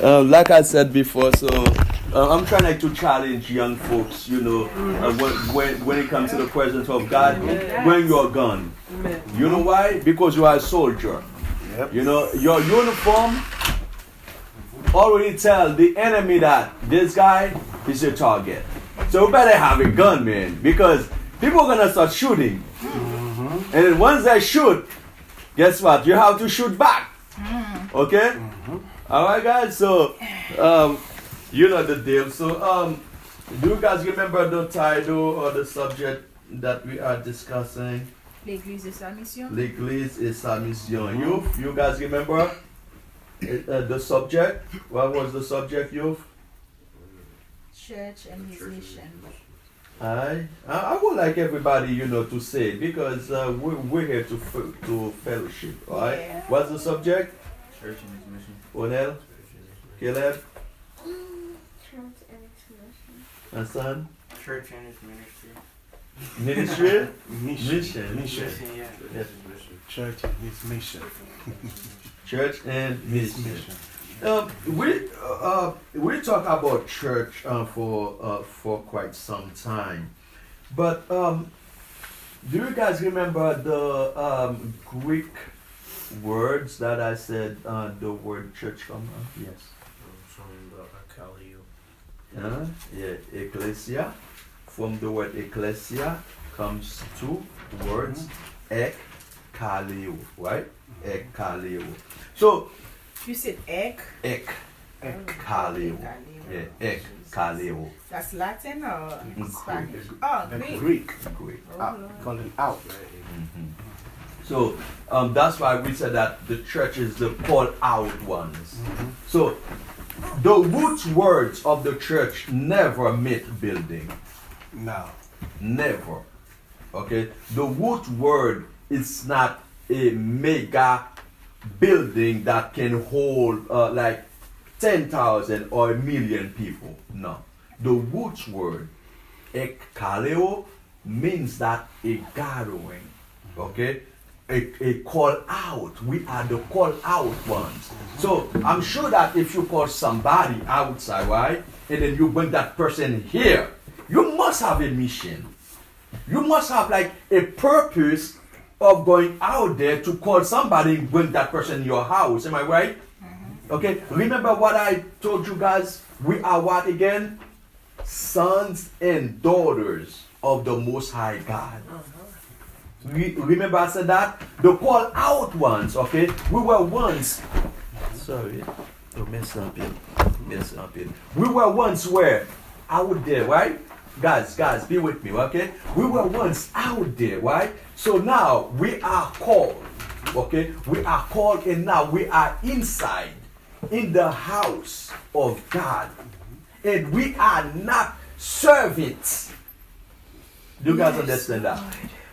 Like I said before, so I'm trying like to challenge young folks, when it comes to the presence of God, bring your gun. You know why? Because you are a soldier. Yep. Your uniform already tell the enemy that this guy is your target. So you better have a gun, man, because people are gonna start shooting. And then once they shoot, guess what? You have to shoot back. Okay? Alright, guys, so you know the deal. So do you guys remember the title or the subject that we are discussing? L'église et sa mission. L'église et sa mission. You guys remember the subject? What was the subject, youth? Church and his mission. I would like everybody, to say it because we're here to fellowship, alright? Yeah. What's the subject? Church and his mission. Onel? Caleb? Church and its mission. My son? Church and his ministry. Ministry? Mission, yeah. Yes. Church and his mission. Church and his mission. mission. We talk about church for quite some time, but do you guys remember the Greek words that I said the word church from? Yes. From the Akalio. Yeah, ecclesia. From the word ecclesia comes two words, ek, kaleo, right? Ek, kaleo. So You said ek? ek, kaleo. Yeah, ek, kaleo. That's Latin or Greek. Spanish? Oh, Greek. Greek. Call it out. So that's why we said that the church is the called out ones. So the root words of the church never meant building. No. Never. Okay? The root word is not a mega building that can hold like 10,000 or a million people. No. The root word, ekkaleo, means that a gathering. Okay? A call out. We are the call out ones. So I'm sure that if you call somebody outside, right? And then you bring that person here, you must have a mission. You must have like a purpose of going out there to call somebody and bring that person in your house. Am I right? Okay. Remember what I told you guys? We are what again? Sons and daughters of the Most High God. Remember I said that? The call out ones, okay? We were once, sorry, mess up here. We were once where? Out there, right? Guys, be with me, okay? We were once out there, right? So now we are called, okay? We are called and now we are inside, in the house of God. And we are not servants. Do you guys understand that?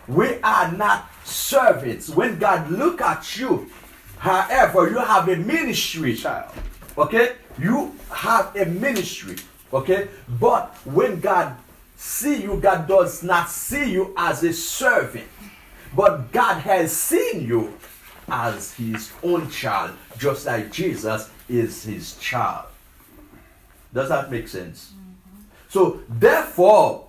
We are not servants. When God look at you, however, you have a ministry, child. Okay? You have a ministry. Okay? But when God see you, God does not see you as a servant. But God has seen you as his own child, just like Jesus is his child. Does that make sense? So therefore,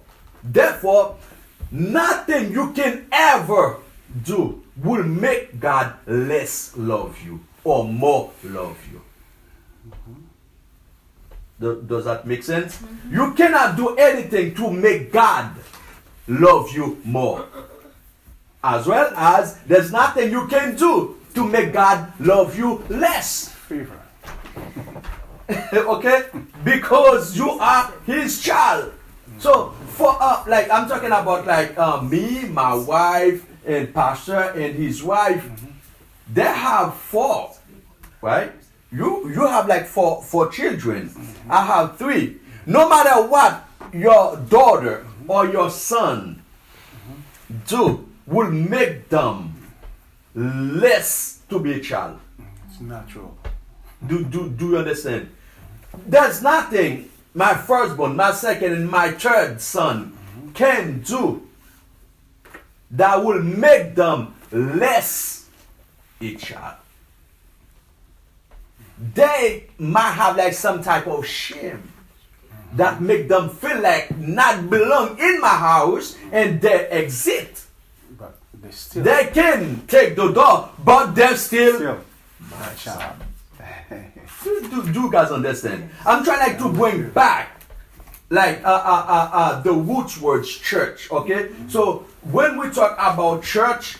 nothing you can ever do will make God less love you or more love you. Does that make sense? You cannot do anything to make God love you more. As well as there's nothing you can do to make God love you less. Fever. Okay? Because you are his child. So for like I'm talking about like me, my wife, and Pastor and his wife, they have four, right? You have like four children. I have three. No matter what your daughter or your son do will make them less to be a child. It's natural. Do you understand? There's nothing my firstborn, my second, and my third son can do that will make them less a child. they might have like some type of shame that make them feel like not belong in my house and they exit. But they still. They can take the door, but they're still my child. do you guys understand? I'm trying like to bring back like the roots words church, okay? So when we talk about church,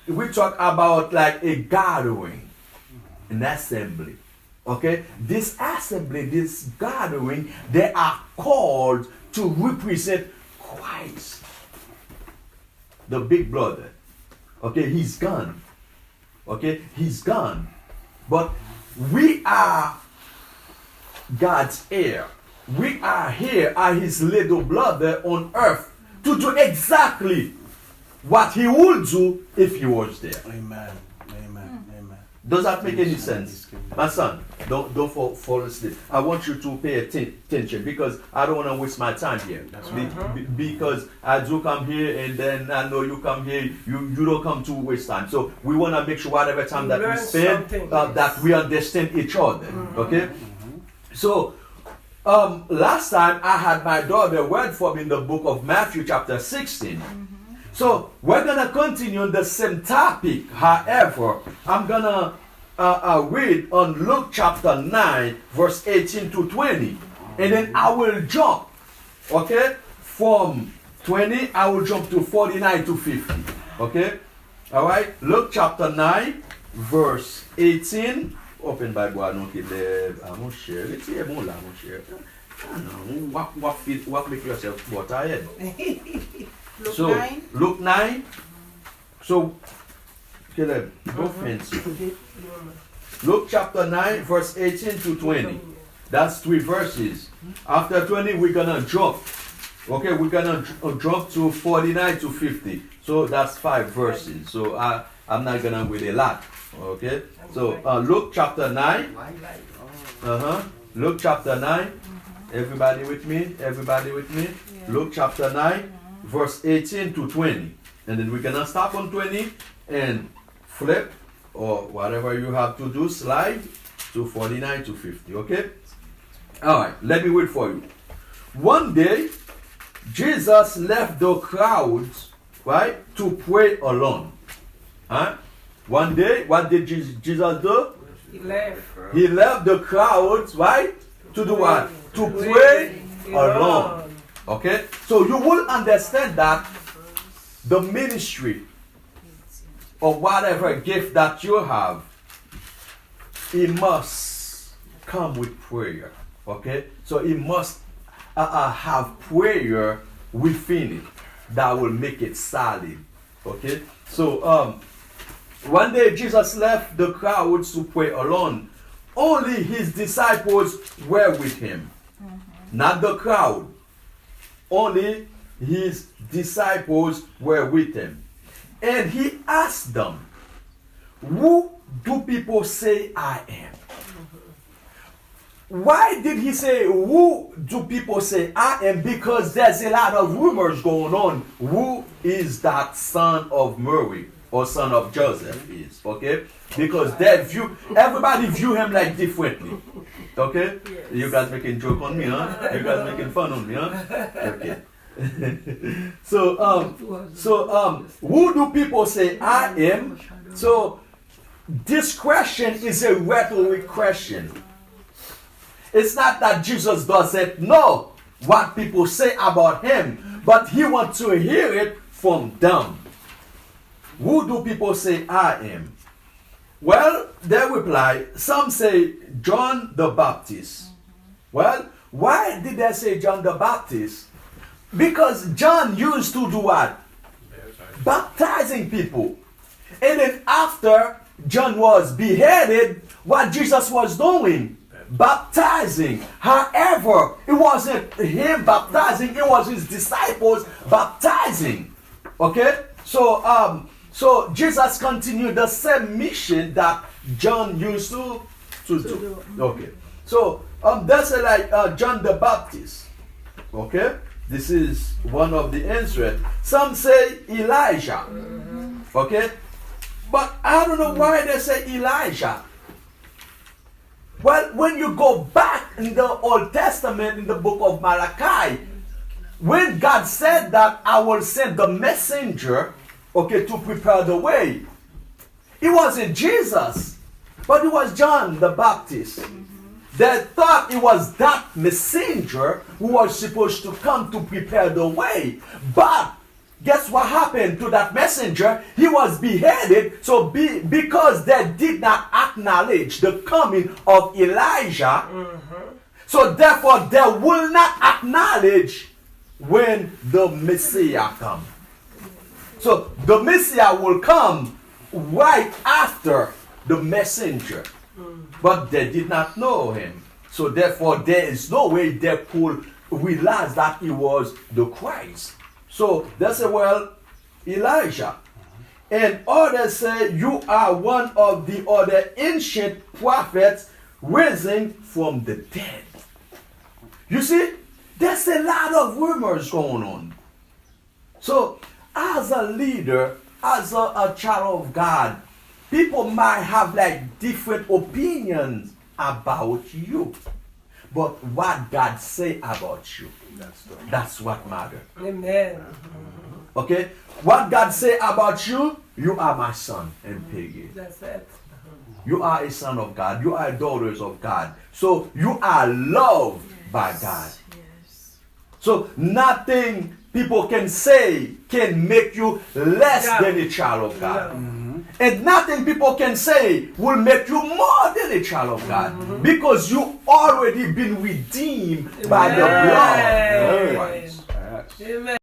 we talk about like a gathering, an assembly, okay? This assembly, this gathering, they are called to represent Christ, the big brother, okay? He's gone, okay? He's gone, but we are God's heir. We are here as his little brother on earth to do exactly what he would do if he was there. Amen. Amen. Amen. Does that make any sense? My son, don't fall asleep. I want you to pay attention because I don't want to waste my time here. Because I do come here and then I know you come here, you don't come to waste time. So we want to make sure whatever time that we spend, that we understand each other. Okay? So, last time I had my daughter read for me in the book of Matthew chapter 16. So we're going to continue on the same topic. However, I'm going to read on Luke chapter 9 verse 18 to 20. And then I will jump, okay, from 20 I will jump to 49 to 50. Okay? All right? Luke chapter 9 verse 18. Open Bible, I don't keep the mon cher. It's here, mon la, mon cher. What make yourself more tired? So, Luke 9. So, Caleb, go fancy. Luke chapter 9, verse 18 to 20. That's 3 verses. After 20, we're going to jump. Okay, we're going to jump to 49 to 50. So, that's 5 verses. So, I'm not going to read a lot. Okay, so Luke chapter 9. Luke chapter 9. Everybody with me? Everybody with me? Yeah. Luke chapter 9, verse 18 to 20. And then we're going to stop on 20 and flip or whatever you have to do, slide to 49 to 50. Okay? All right, let me read for you. One day, Jesus left the crowds, right, to pray alone. Huh? One day, what did Jesus do? He left the crowds, right? To do what? To pray alone. Okay? So you will understand that the ministry or whatever gift that you have, it must come with prayer. Okay? So it must have prayer within it that will make it solid. Okay? So, one day Jesus left the crowds to pray alone. Only his disciples were with him. Not the crowd. Only his disciples were with him. And he asked them, "Who do people say I am?" Why did he say, "Who do people say I am?" Because there's a lot of rumors going on. Who is that son of Mary? Or son of Joseph is, okay? Because everybody view him like differently, okay? Yes. You guys making joke on me, huh? You guys making fun on me, huh? Okay. So, who do people say I am? So, this question is a rhetoric question. It's not that Jesus doesn't know what people say about him, but he wants to hear it from them. Who do people say I am? Well, they reply, some say John the Baptist. Well, why did they say John the Baptist? Because John used to do what? Baptizing people. And then after John was beheaded, what Jesus was doing? Baptizing. However, it wasn't him baptizing, it was his disciples baptizing. Okay? So Jesus continued the same mission that John used to do. Okay. So that's like John the Baptist. Okay. This is one of the answers. Some say Elijah. Okay. But I don't know why they say Elijah. Well, when you go back in the Old Testament, in the book of Malachi, when God said that I will send the messenger, okay, to prepare the way, it wasn't Jesus, but it was John the Baptist. They thought it was that messenger who was supposed to come to prepare the way. But guess what happened to that messenger? He was beheaded. So because they did not acknowledge the coming of Elijah, so therefore they will not acknowledge when the Messiah comes. So the Messiah will come right after the messenger. But they did not know him. So therefore there is no way they could realize that he was the Christ. So they say, well, Elijah. And others say, you are one of the other ancient prophets risen from the dead. You see, there's a lot of rumors going on. So as a leader, as a child of God, people might have like different opinions about you. But what God say about you, that's what matters. Amen. Okay? What God say about you, you are my son and Peggy. That's it. You are a son of God. You are daughters of God. So you are loved by God. Yes. So nothing people can say can make you less than a child of God. And nothing people can say will make you more than a child of God. Because you already been redeemed by the blood of Christ. Amen.